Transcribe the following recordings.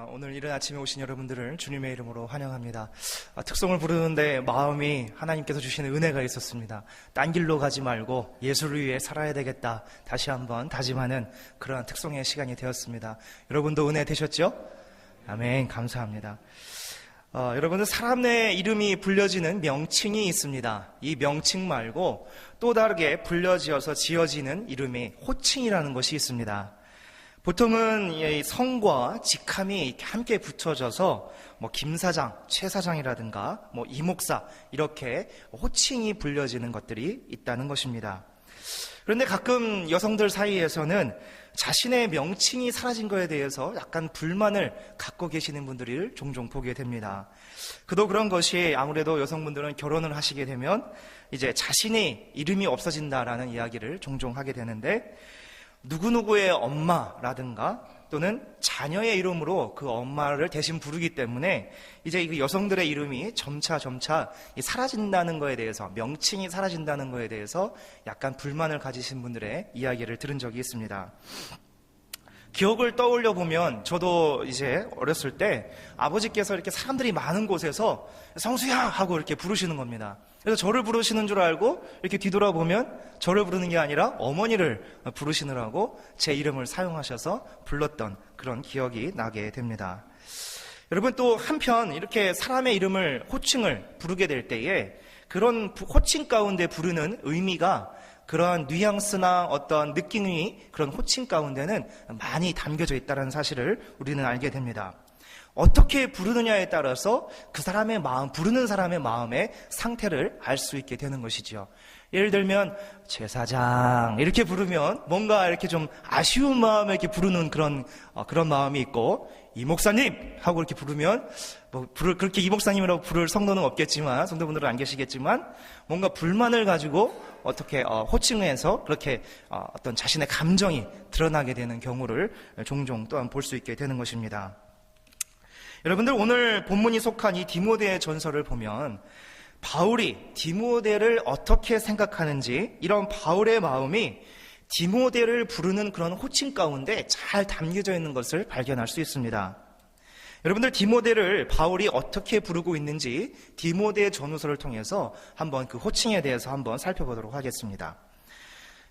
오늘 이른 아침에 오신 여러분들을 주님의 이름으로 환영합니다. 특송을 부르는데 마음이 하나님께서 주시는 은혜가 있었습니다. 딴 길로 가지 말고 예수를 위해 살아야 되겠다. 다시 한번 다짐하는 그러한 특송의 시간이 되었습니다. 여러분도 은혜 되셨죠? 아멘. 감사합니다. 여러분들 사람 내 이름이 불려지는 명칭이 있습니다. 이 명칭 말고 또 다르게 불려지어서 지어지는 이름이 호칭이라는 것이 있습니다. 보통은 이 성과 직함이 이렇게 함께 붙여져서 김 사장, 최 사장이라든가 이 목사 이렇게 호칭이 불려지는 것들이 있다는 것입니다. 그런데 가끔 여성들 사이에서는 자신의 명칭이 사라진 것에 대해서 약간 불만을 갖고 계시는 분들을 종종 보게 됩니다. 그도 그런 것이 아무래도 여성분들은 결혼을 하시게 되면 이제 자신의 이름이 없어진다라는 이야기를 종종 하게 되는데, 누구누구의 엄마라든가 또는 자녀의 이름으로 그 엄마를 대신 부르기 때문에 이제 그 여성들의 이름이 점차 사라진다는 것에 대해서, 명칭이 사라진다는 것에 대해서 약간 불만을 가지신 분들의 이야기를 들은 적이 있습니다. 기억을 떠올려 보면 저도 이제 어렸을 때 아버지께서 이렇게 사람들이 많은 곳에서 성수야 하고 이렇게 부르시는 겁니다. 그래서 저를 부르시는 줄 알고 이렇게 뒤돌아보면 저를 부르는 게 아니라 어머니를 부르시느라고 제 이름을 사용하셔서 불렀던 그런 기억이 나게 됩니다. 여러분, 또 한편 이렇게 사람의 이름을, 호칭을 부르게 될 때에 그런 호칭 가운데 부르는 의미가, 그러한 뉘앙스나 어떤 느낌이 그런 호칭 가운데는 많이 담겨져 있다는 사실을 우리는 알게 됩니다. 어떻게 부르느냐에 따라서 그 사람의 마음, 부르는 사람의 마음의 상태를 알 수 있게 되는 것이죠. 예를 들면 제사장 이렇게 부르면 뭔가 이렇게 좀 아쉬운 마음에 이렇게 부르는 그런 마음이 있고, 이 목사님 하고 이렇게 부르면 그렇게 이 목사님이라고 부를 성도는 없겠지만, 성도분들은 안 계시겠지만, 뭔가 불만을 가지고 어떻게 호칭해서 그렇게 어떤 자신의 감정이 드러나게 되는 경우를 종종 또한 볼 수 있게 되는 것입니다. 여러분들, 오늘 본문이 속한 이 디모데 전서를 보면 바울이 디모데를 어떻게 생각하는지, 이런 바울의 마음이 디모데를 부르는 그런 호칭 가운데 잘 담겨져 있는 것을 발견할 수 있습니다. 여러분들, 디모데를 바울이 어떻게 부르고 있는지 디모데 전후서를 통해서 한번 그 호칭에 대해서 한번 살펴보도록 하겠습니다.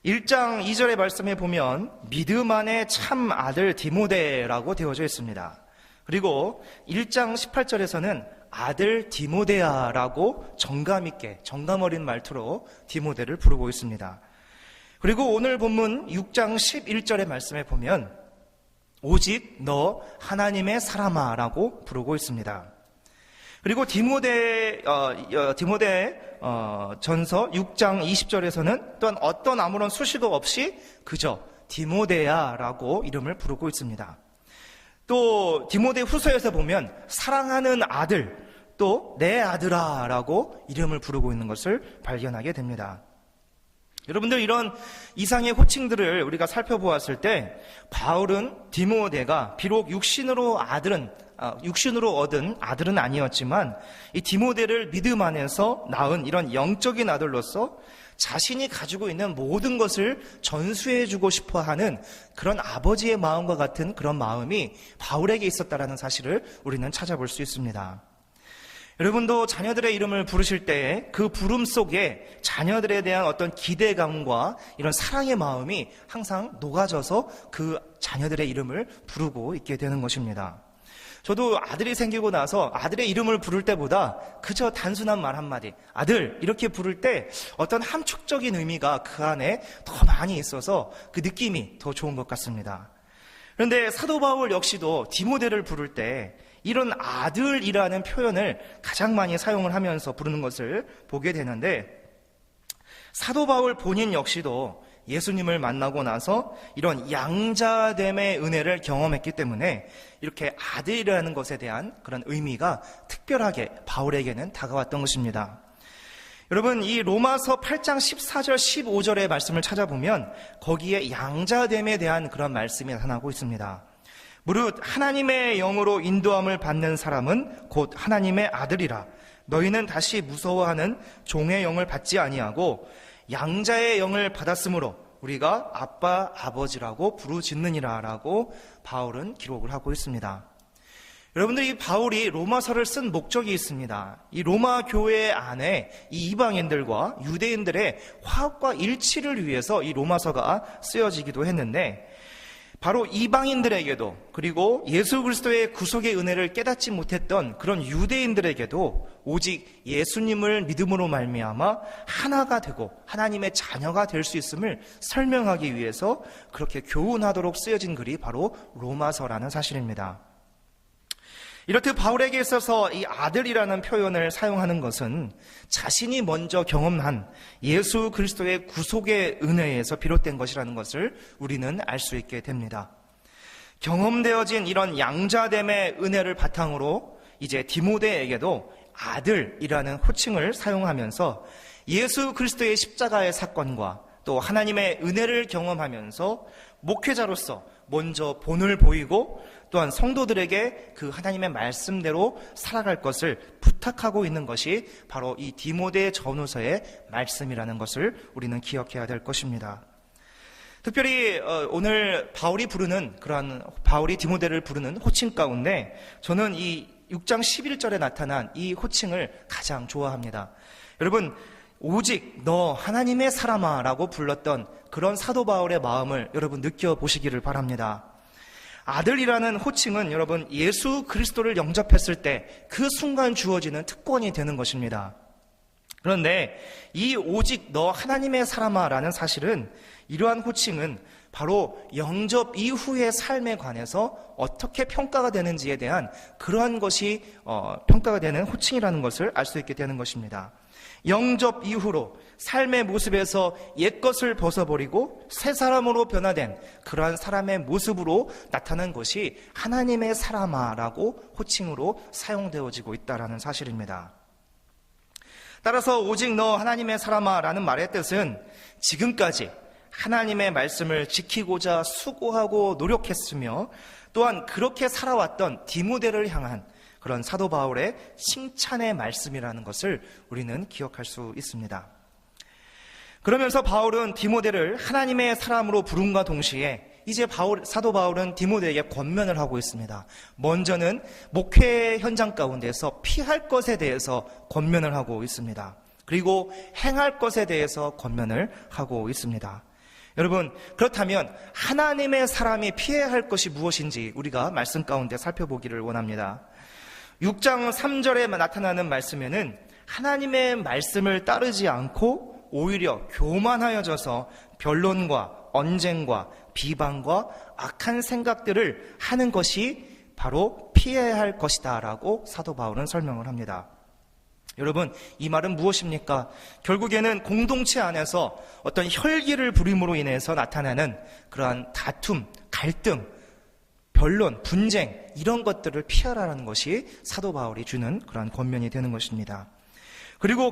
1장 2절의 말씀에 보면 믿음 안에 참 아들 디모데라고 되어져 있습니다. 그리고 1장 18절에서는 아들 디모데야라고 정감 있게, 정감 어린 말투로 디모데를 부르고 있습니다. 그리고 오늘 본문 6장 11절의 말씀에 보면 오직 너 하나님의 사람아라고 부르고 있습니다. 그리고 디모데 전서 6장 20절에서는 또한 어떤 아무런 수식어 없이 그저 디모데야라고 이름을 부르고 있습니다. 또 디모데 후서에서 보면 사랑하는 아들, 또 내 아들아 라고 이름을 부르고 있는 것을 발견하게 됩니다. 여러분들, 이런 이상의 호칭들을 우리가 살펴보았을 때 바울은 디모데가 비록 육신으로 얻은 아들은 아니었지만 이 디모데를 믿음 안에서 낳은 이런 영적인 아들로서 자신이 가지고 있는 모든 것을 전수해주고 싶어하는 그런 아버지의 마음과 같은 그런 마음이 바울에게 있었다라는 사실을 우리는 찾아볼 수 있습니다. 여러분도 자녀들의 이름을 부르실 때 그 부름 속에 자녀들에 대한 어떤 기대감과 이런 사랑의 마음이 항상 녹아져서 그 자녀들의 이름을 부르고 있게 되는 것입니다. 저도 아들이 생기고 나서 아들의 이름을 부를 때보다 그저 단순한 말 한마디, 아들 이렇게 부를 때 어떤 함축적인 의미가 그 안에 더 많이 있어서 그 느낌이 더 좋은 것 같습니다. 그런데 사도 바울 역시도 디모데를 부를 때 이런 아들이라는 표현을 가장 많이 사용을 하면서 부르는 것을 보게 되는데, 사도 바울 본인 역시도 예수님을 만나고 나서 이런 양자됨의 은혜를 경험했기 때문에 이렇게 아들이라는 것에 대한 그런 의미가 특별하게 바울에게는 다가왔던 것입니다. 여러분, 이 로마서 8장 14절 15절의 말씀을 찾아보면 거기에 양자됨에 대한 그런 말씀이 나타나고 있습니다. 무릇 하나님의 영으로 인도함을 받는 사람은 곧 하나님의 아들이라. 너희는 다시 무서워하는 종의 영을 받지 아니하고 양자의 영을 받았으므로 우리가 아빠, 아버지라고 부르짖느니라 라고 바울은 기록을 하고 있습니다. 여러분들, 이 바울이 로마서를 쓴 목적이 있습니다. 이 로마 교회 안에 이 이방인들과 유대인들의 화합과 일치를 위해서 이 로마서가 쓰여지기도 했는데, 바로 이방인들에게도, 그리고 예수 그리스도의 구속의 은혜를 깨닫지 못했던 그런 유대인들에게도 오직 예수님을 믿음으로 말미암아 하나가 되고 하나님의 자녀가 될 수 있음을 설명하기 위해서 그렇게 교훈하도록 쓰여진 글이 바로 로마서라는 사실입니다. 이렇듯 바울에게 있어서 이 아들이라는 표현을 사용하는 것은 자신이 먼저 경험한 예수 그리스도의 구속의 은혜에서 비롯된 것이라는 것을 우리는 알 수 있게 됩니다. 경험되어진 이런 양자됨의 은혜를 바탕으로 이제 디모데에게도 아들이라는 호칭을 사용하면서 예수 그리스도의 십자가의 사건과 또 하나님의 은혜를 경험하면서 목회자로서 먼저 본을 보이고 또한 성도들에게 그 하나님의 말씀대로 살아갈 것을 부탁하고 있는 것이 바로 이 디모데 전후서의 말씀이라는 것을 우리는 기억해야 될 것입니다. 특별히 오늘 바울이 디모데를 부르는 호칭 가운데 저는 이 6장 11절에 나타난 이 호칭을 가장 좋아합니다. 여러분, 오직 너 하나님의 사람아 라고 불렀던 그런 사도 바울의 마음을 여러분 느껴보시기를 바랍니다. 아들이라는 호칭은 여러분 예수 그리스도를 영접했을 때 그 순간 주어지는 특권이 되는 것입니다. 그런데 이 오직 너 하나님의 사람아 라는 사실은, 이러한 호칭은 바로 영접 이후의 삶에 관해서 어떻게 평가가 되는지에 대한 그러한 것이 평가가 되는 호칭이라는 것을 알 수 있게 되는 것입니다. 영접 이후로 삶의 모습에서 옛것을 벗어버리고 새 사람으로 변화된 그러한 사람의 모습으로 나타난 것이 하나님의 사람아라고 호칭으로 사용되어지고 있다는 사실입니다. 따라서 오직 너 하나님의 사람아라는 말의 뜻은 지금까지 하나님의 말씀을 지키고자 수고하고 노력했으며 또한 그렇게 살아왔던 디모데를 향한 그런 사도 바울의 칭찬의 말씀이라는 것을 우리는 기억할 수 있습니다. 그러면서 바울은 디모데를 하나님의 사람으로 부름과 동시에 이제 사도 바울은 디모데에게 권면을 하고 있습니다. 먼저는 목회 현장 가운데서 피할 것에 대해서 권면을 하고 있습니다. 그리고 행할 것에 대해서 권면을 하고 있습니다. 여러분, 그렇다면 하나님의 사람이 피해야 할 것이 무엇인지 우리가 말씀 가운데 살펴보기를 원합니다. 6장 3절에 나타나는 말씀에는 하나님의 말씀을 따르지 않고 오히려 교만하여져서 변론과 언쟁과 비방과 악한 생각들을 하는 것이 바로 피해야 할 것이다 라고 사도 바울은 설명을 합니다. 여러분, 이 말은 무엇입니까? 결국에는 공동체 안에서 어떤 혈기를 부림으로 인해서 나타나는 그러한 다툼, 갈등, 변론, 분쟁, 이런 것들을 피하라는 것이 사도 바울이 주는 그러한 권면이 되는 것입니다. 그리고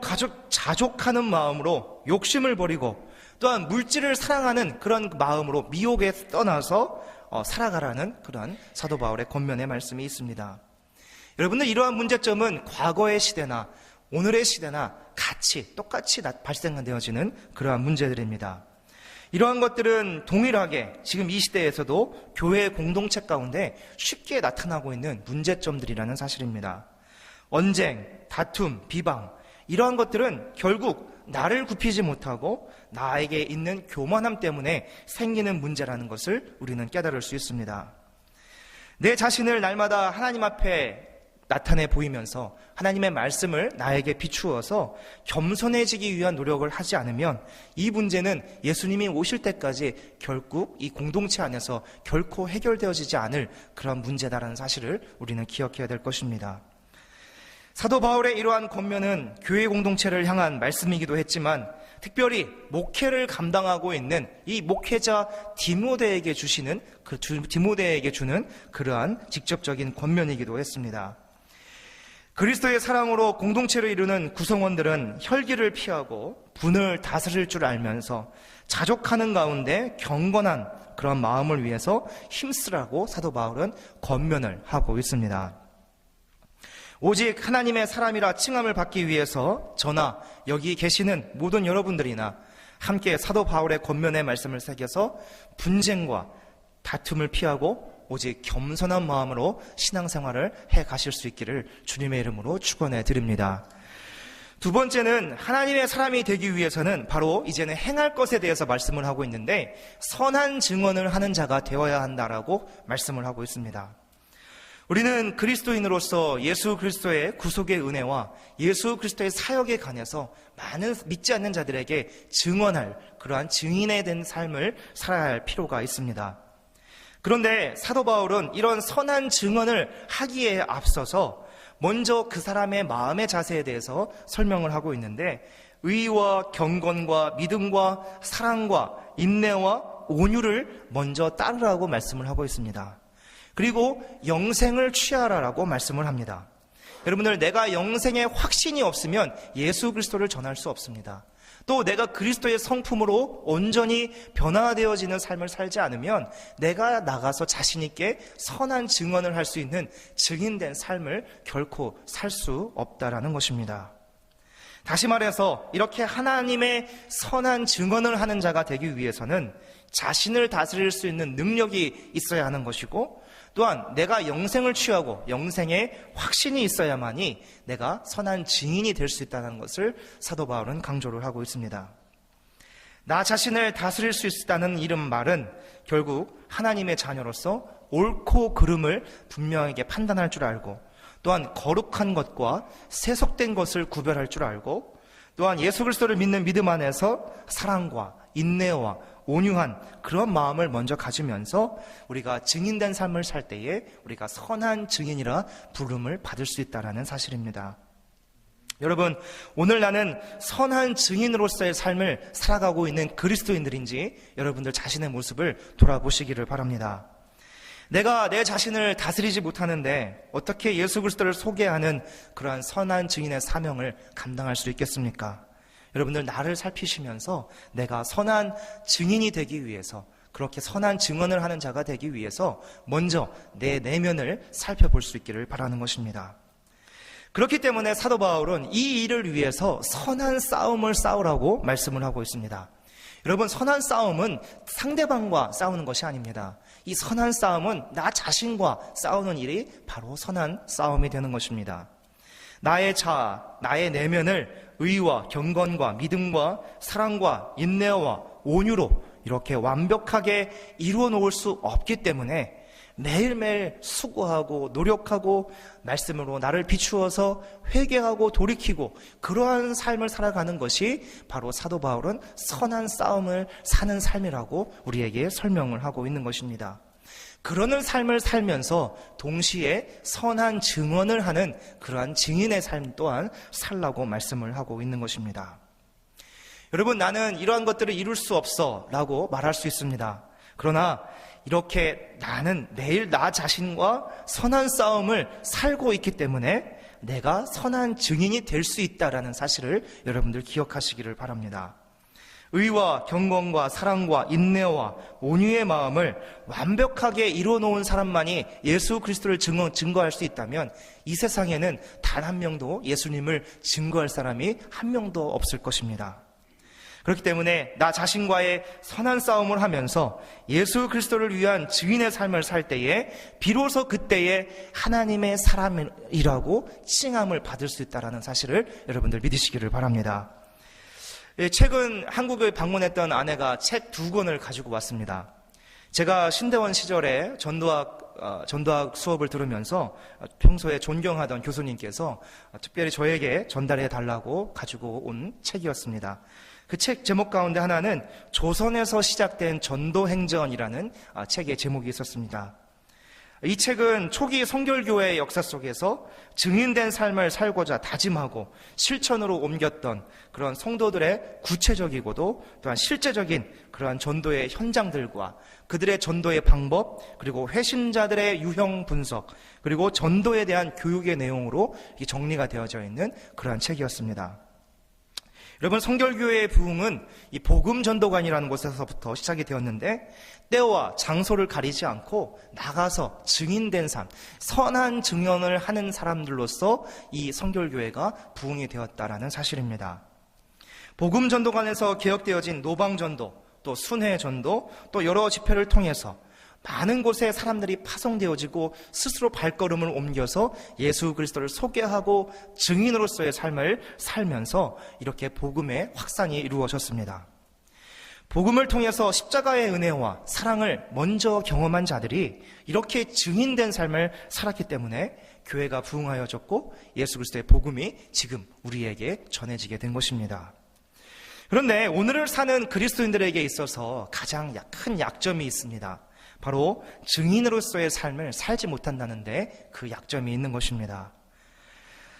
자족하는 마음으로 욕심을 버리고 또한 물질을 사랑하는 그런 마음으로 미혹에 떠나서 살아가라는 그러한 사도 바울의 권면의 말씀이 있습니다. 여러분들, 이러한 문제점은 과거의 시대나 오늘의 시대나 똑같이 발생되어지는 그러한 문제들입니다. 이러한 것들은 동일하게 지금 이 시대에서도 교회 공동체 가운데 쉽게 나타나고 있는 문제점들이라는 사실입니다. 언쟁, 다툼, 비방, 이러한 것들은 결국 나를 굽히지 못하고 나에게 있는 교만함 때문에 생기는 문제라는 것을 우리는 깨달을 수 있습니다. 내 자신을 날마다 하나님 앞에 나타내 보이면서 하나님의 말씀을 나에게 비추어서 겸손해지기 위한 노력을 하지 않으면 이 문제는 예수님이 오실 때까지 결국 이 공동체 안에서 결코 해결되어지지 않을 그런 문제다라는 사실을 우리는 기억해야 될 것입니다. 사도 바울의 이러한 권면은 교회 공동체를 향한 말씀이기도 했지만 특별히 목회를 감당하고 있는 이 목회자 디모데에게 주는 그러한 직접적인 권면이기도 했습니다. 그리스도의 사랑으로 공동체를 이루는 구성원들은 혈기를 피하고 분을 다스릴 줄 알면서 자족하는 가운데 경건한 그런 마음을 위해서 힘쓰라고 사도 바울은 권면을 하고 있습니다. 오직 하나님의 사람이라 칭함을 받기 위해서 저나 여기 계시는 모든 여러분들이나 함께 사도 바울의 권면의 말씀을 새겨서 분쟁과 다툼을 피하고 오직 겸손한 마음으로 신앙생활을 해 가실 수 있기를 주님의 이름으로 축원해 드립니다. 두 번째는 하나님의 사람이 되기 위해서는 바로 이제는 행할 것에 대해서 말씀을 하고 있는데 선한 증언을 하는 자가 되어야 한다라고 말씀을 하고 있습니다. 우리는 그리스도인으로서 예수 그리스도의 구속의 은혜와 예수 그리스도의 사역에 관해서 많은 믿지 않는 자들에게 증언할 그러한 증인에 대한 삶을 살아야 할 필요가 있습니다. 그런데 사도 바울은 이런 선한 증언을 하기에 앞서서 먼저 그 사람의 마음의 자세에 대해서 설명을 하고 있는데 의와 경건과 믿음과 사랑과 인내와 온유를 먼저 따르라고 말씀을 하고 있습니다. 그리고 영생을 취하라라고 말씀을 합니다. 여러분들, 내가 영생에 확신이 없으면 예수 그리스도를 전할 수 없습니다. 또 내가 그리스도의 성품으로 온전히 변화되어지는 삶을 살지 않으면 내가 나가서 자신 있게 선한 증언을 할 수 있는 증인된 삶을 결코 살 수 없다라는 것입니다. 다시 말해서 이렇게 하나님의 선한 증언을 하는 자가 되기 위해서는 자신을 다스릴 수 있는 능력이 있어야 하는 것이고, 또한 내가 영생을 취하고 영생에 확신이 있어야만이 내가 선한 증인이 될 수 있다는 것을 사도 바울은 강조를 하고 있습니다. 나 자신을 다스릴 수 있다는 이런 말은 결국 하나님의 자녀로서 옳고 그름을 분명하게 판단할 줄 알고, 또한 거룩한 것과 세속된 것을 구별할 줄 알고, 또한 예수 그리스도를 믿는 믿음 안에서 사랑과 인내와 온유한 그런 마음을 먼저 가지면서 우리가 증인된 삶을 살 때에 우리가 선한 증인이라 부름을 받을 수 있다는 사실입니다. 여러분, 오늘 나는 선한 증인으로서의 삶을 살아가고 있는 그리스도인들인지 여러분들 자신의 모습을 돌아보시기를 바랍니다. 내가 내 자신을 다스리지 못하는데 어떻게 예수 그리스도를 소개하는 그러한 선한 증인의 사명을 감당할 수 있겠습니까? 여러분들, 나를 살피시면서 내가 선한 증인이 되기 위해서, 그렇게 선한 증언을 하는 자가 되기 위해서 먼저 내 내면을 살펴볼 수 있기를 바라는 것입니다. 그렇기 때문에 사도 바울은 이 일을 위해서 선한 싸움을 싸우라고 말씀을 하고 있습니다. 여러분, 선한 싸움은 상대방과 싸우는 것이 아닙니다. 이 선한 싸움은 나 자신과 싸우는 일이 바로 선한 싸움이 되는 것입니다. 나의 자아, 나의 내면을 의와 경건과 믿음과 사랑과 인내와 온유로 이렇게 완벽하게 이루어 놓을 수 없기 때문에 매일매일 수고하고 노력하고 말씀으로 나를 비추어서 회개하고 돌이키고 그러한 삶을 살아가는 것이 바로 사도 바울은 선한 싸움을 사는 삶이라고 우리에게 설명을 하고 있는 것입니다. 그러는 삶을 살면서 동시에 선한 증언을 하는 그러한 증인의 삶 또한 살라고 말씀을 하고 있는 것입니다. 여러분, 나는 이러한 것들을 이룰 수 없어 라고 말할 수 있습니다. 그러나 이렇게 나는 매일 나 자신과 선한 싸움을 살고 있기 때문에 내가 선한 증인이 될 수 있다라는 사실을 여러분들 기억하시기를 바랍니다. 의와 경건과 사랑과 인내와 온유의 마음을 완벽하게 이루어놓은 사람만이 예수 그리스도를 증거할 수 있다면 이 세상에는 단 한 명도 예수님을 증거할 사람이 한 명도 없을 것입니다. 그렇기 때문에 나 자신과의 선한 싸움을 하면서 예수 그리스도를 위한 증인의 삶을 살 때에 비로소 그때에 하나님의 사람이라고 칭함을 받을 수 있다는 사실을 여러분들 믿으시기를 바랍니다. 최근 한국에 방문했던 아내가 책 2권을 가지고 왔습니다. 제가 신대원 시절에 전도학 수업을 들으면서 평소에 존경하던 교수님께서 특별히 저에게 전달해 달라고 가지고 온 책이었습니다. 그 책 제목 가운데 하나는 조선에서 시작된 전도행전이라는 책의 제목이 있었습니다. 이 책은 초기 성결교회의 역사 속에서 증인된 삶을 살고자 다짐하고 실천으로 옮겼던 그런 성도들의 구체적이고도 또한 실제적인 그러한 전도의 현장들과 그들의 전도의 방법, 그리고 회신자들의 유형 분석, 그리고 전도에 대한 교육의 내용으로 정리가 되어져 있는 그러한 책이었습니다. 여러분, 성결교회의 부흥은 이 복음전도관이라는 곳에서부터 시작이 되었는데 때와 장소를 가리지 않고 나가서 증인된 삶, 선한 증언을 하는 사람들로서 이 성결교회가 부흥이 되었다라는 사실입니다. 복음전도관에서 개혁되어진 노방전도, 또 순회전도, 또 여러 집회를 통해서 많은 곳에 사람들이 파송되어지고 스스로 발걸음을 옮겨서 예수 그리스도를 소개하고 증인으로서의 삶을 살면서 이렇게 복음의 확산이 이루어졌습니다. 복음을 통해서 십자가의 은혜와 사랑을 먼저 경험한 자들이 이렇게 증인된 삶을 살았기 때문에 교회가 부흥하여졌고 예수 그리스도의 복음이 지금 우리에게 전해지게 된 것입니다. 그런데 오늘을 사는 그리스도인들에게 있어서 가장 큰 약점이 있습니다. 바로 증인으로서의 삶을 살지 못한다는데 그 약점이 있는 것입니다.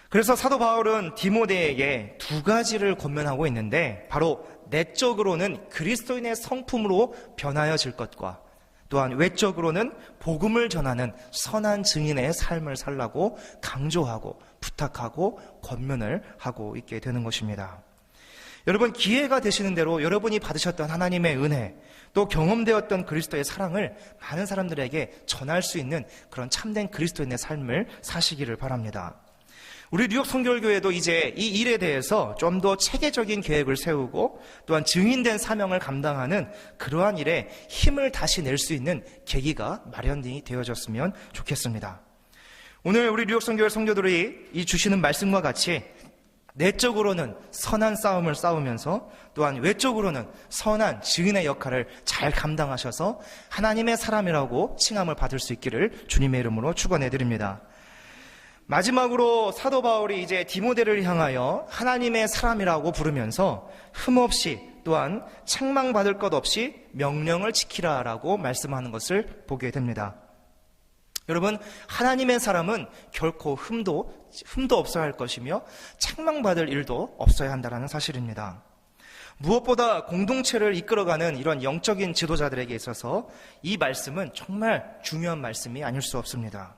그래서 사도 바울은 디모데에게 두 가지를 권면하고 있는데 바로 내적으로는 그리스도인의 성품으로 변하여질 것과 또한 외적으로는 복음을 전하는 선한 증인의 삶을 살라고 강조하고 부탁하고 권면을 하고 있게 되는 것입니다. 여러분, 기회가 되시는 대로 여러분이 받으셨던 하나님의 은혜, 또 경험되었던 그리스도의 사랑을 많은 사람들에게 전할 수 있는 그런 참된 그리스도인의 삶을 사시기를 바랍니다. 우리 뉴욕 선교교회도 이제 이 일에 대해서 좀 더 체계적인 계획을 세우고 또한 증인된 사명을 감당하는 그러한 일에 힘을 다시 낼 수 있는 계기가 마련이 되어졌으면 좋겠습니다. 오늘 우리 뉴욕 선교회 성도들이 이 주시는 말씀과 같이 내적으로는 선한 싸움을 싸우면서 또한 외적으로는 선한 증인의 역할을 잘 감당하셔서 하나님의 사람이라고 칭함을 받을 수 있기를 주님의 이름으로 축원해 드립니다. 마지막으로 사도 바울이 이제 디모데를 향하여 하나님의 사람이라고 부르면서 흠없이 또한 책망받을 것 없이 명령을 지키라라고 말씀하는 것을 보게 됩니다. 여러분, 하나님의 사람은 결코 흠도 없어야 할 것이며 책망받을 일도 없어야 한다는 사실입니다. 무엇보다 공동체를 이끌어가는 이런 영적인 지도자들에게 있어서 이 말씀은 정말 중요한 말씀이 아닐 수 없습니다.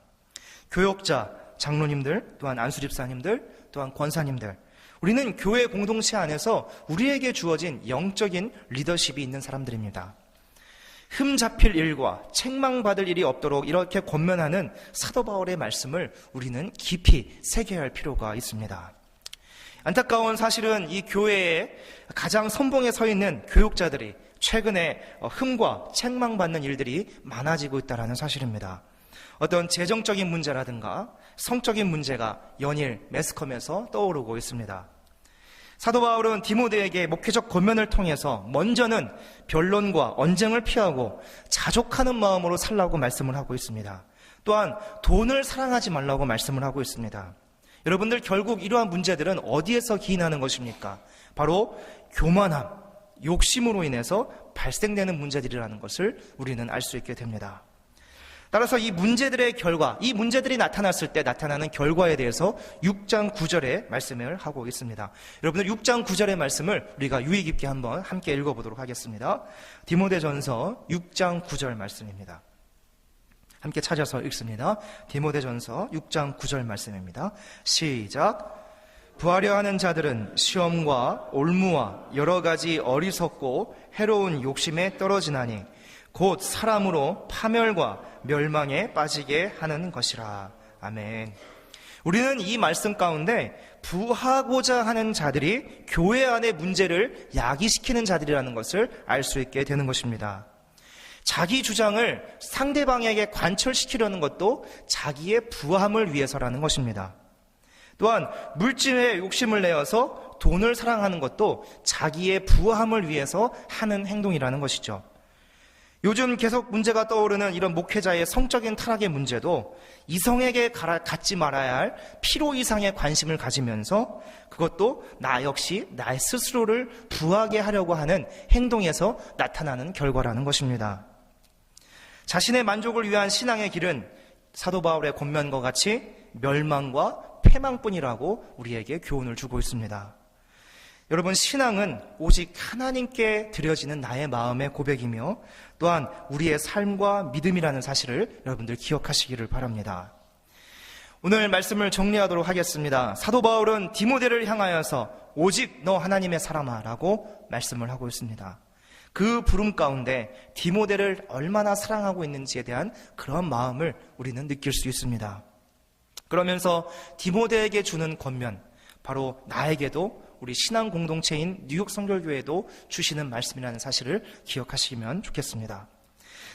교역자, 장로님들, 또한 안수집사님들, 또한 권사님들, 우리는 교회 공동체 안에서 우리에게 주어진 영적인 리더십이 있는 사람들입니다. 흠 잡힐 일과 책망받을 일이 없도록 이렇게 권면하는 사도 바울의 말씀을 우리는 깊이 새겨야 할 필요가 있습니다. 안타까운 사실은 이 교회에 가장 선봉에 서 있는 교육자들이 최근에 흠과 책망받는 일들이 많아지고 있다는 사실입니다. 어떤 재정적인 문제라든가 성적인 문제가 연일 매스컴에서 떠오르고 있습니다. 사도 바울은 디모데에게 목회적 권면을 통해서 먼저는 변론과 언쟁을 피하고 자족하는 마음으로 살라고 말씀을 하고 있습니다. 또한 돈을 사랑하지 말라고 말씀을 하고 있습니다. 여러분들, 결국 이러한 문제들은 어디에서 기인하는 것입니까? 바로 교만함, 욕심으로 인해서 발생되는 문제들이라는 것을 우리는 알 수 있게 됩니다. 따라서 이 문제들의 결과, 이 문제들이 나타났을 때 나타나는 결과에 대해서 6장 9절에 말씀을 하고 있습니다. 여러분들, 6장 9절의 말씀을 우리가 유의 깊게 한번 함께 읽어보도록 하겠습니다. 디모데전서 6장 9절 말씀입니다. 함께 찾아서 읽습니다. 디모데전서 6장 9절 말씀입니다. 시작. 부하려 하는 자들은 시험과 올무와 여러 가지 어리석고 해로운 욕심에 떨어지나니 곧 사람으로 파멸과 멸망에 빠지게 하는 것이라. 아멘. 우리는 이 말씀 가운데 부하고자 하는 자들이 교회 안의 문제를 야기시키는 자들이라는 것을 알 수 있게 되는 것입니다. 자기 주장을 상대방에게 관철시키려는 것도 자기의 부함을 위해서라는 것입니다. 또한 물질에 욕심을 내어서 돈을 사랑하는 것도 자기의 부함을 위해서 하는 행동이라는 것이죠. 요즘 계속 문제가 떠오르는 이런 목회자의 성적인 타락의 문제도 이성에게 갖지 말아야 할 필요 이상의 관심을 가지면서 그것도 나 역시 나의 스스로를 부하게 하려고 하는 행동에서 나타나는 결과라는 것입니다. 자신의 만족을 위한 신앙의 길은 사도 바울의 권면과 같이 멸망과 패망뿐이라고 우리에게 교훈을 주고 있습니다. 여러분, 신앙은 오직 하나님께 드려지는 나의 마음의 고백이며 또한 우리의 삶과 믿음이라는 사실을 여러분들 기억하시기를 바랍니다. 오늘 말씀을 정리하도록 하겠습니다. 사도 바울은 디모데를 향하여서 오직 너 하나님의 사람아 라고 말씀을 하고 있습니다. 그 부름 가운데 디모데를 얼마나 사랑하고 있는지에 대한 그런 마음을 우리는 느낄 수 있습니다. 그러면서 디모데에게 주는 권면, 바로 나에게도 우리 신앙 공동체인 뉴욕 성결교회도 주시는 말씀이라는 사실을 기억하시면 좋겠습니다.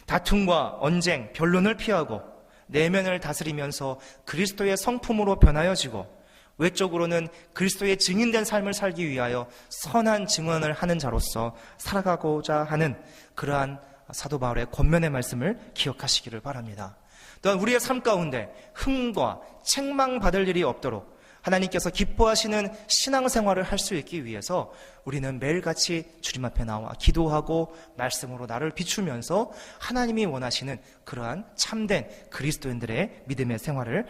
다툼과 언쟁, 변론을 피하고 내면을 다스리면서 그리스도의 성품으로 변하여지고 외적으로는 그리스도의 증인된 삶을 살기 위하여 선한 증언을 하는 자로서 살아가고자 하는 그러한 사도 바울의 권면의 말씀을 기억하시기를 바랍니다. 또한 우리의 삶 가운데 흠과 책망받을 일이 없도록 하나님께서 기뻐하시는 신앙생활을 할 수 있기 위해서 우리는 매일같이 주님 앞에 나와 기도하고 말씀으로 나를 비추면서 하나님이 원하시는 그러한 참된 그리스도인들의 믿음의 생활을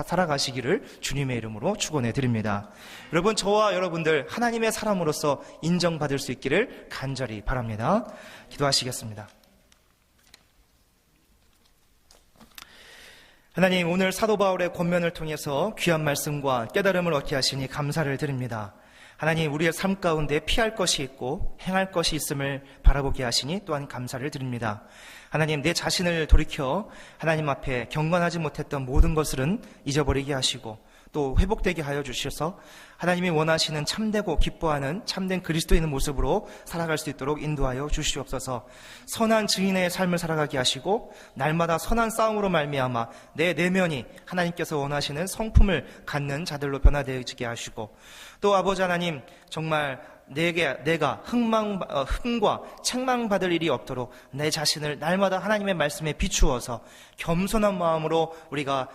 살아가시기를 주님의 이름으로 축원해 드립니다. 여러분, 저와 여러분들 하나님의 사람으로서 인정받을 수 있기를 간절히 바랍니다. 기도하시겠습니다. 하나님, 오늘 사도 바울의 권면을 통해서 귀한 말씀과 깨달음을 얻게 하시니 감사를 드립니다. 하나님, 우리의 삶 가운데 피할 것이 있고 행할 것이 있음을 바라보게 하시니 또한 감사를 드립니다. 하나님, 내 자신을 돌이켜 하나님 앞에 경건하지 못했던 모든 것들은 잊어버리게 하시고 또 회복되게 하여 주셔서 하나님이 원하시는 참되고 기뻐하는 참된 그리스도인의 모습으로 살아갈 수 있도록 인도하여 주시옵소서. 선한 증인의 삶을 살아가게 하시고 날마다 선한 싸움으로 말미암아 내 내면이 하나님께서 원하시는 성품을 갖는 자들로 변화되어지게 하시고 또 아버지 하나님, 정말 내가 흠과 책망받을 일이 없도록 내 자신을 날마다 하나님의 말씀에 비추어서 겸손한 마음으로 우리가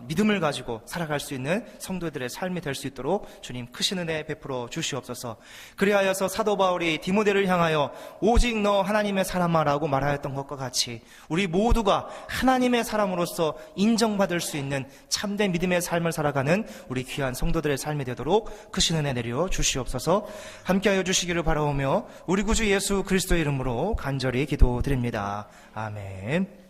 믿음을 가지고 살아갈 수 있는 성도들의 삶이 될 수 있도록 주님 크신 은혜 베풀어 주시옵소서. 그리하여서 사도 바울이 디모데를 향하여 오직 너 하나님의 사람아라고 말하였던 것과 같이 우리 모두가 하나님의 사람으로서 인정받을 수 있는 참된 믿음의 삶을 살아가는 우리 귀한 성도들의 삶이 되도록 크신 은혜 내려 주시옵소서. 함께하여 주시기를 바라오며 우리 구주 예수 그리스도의 이름으로 간절히 기도드립니다. 아멘.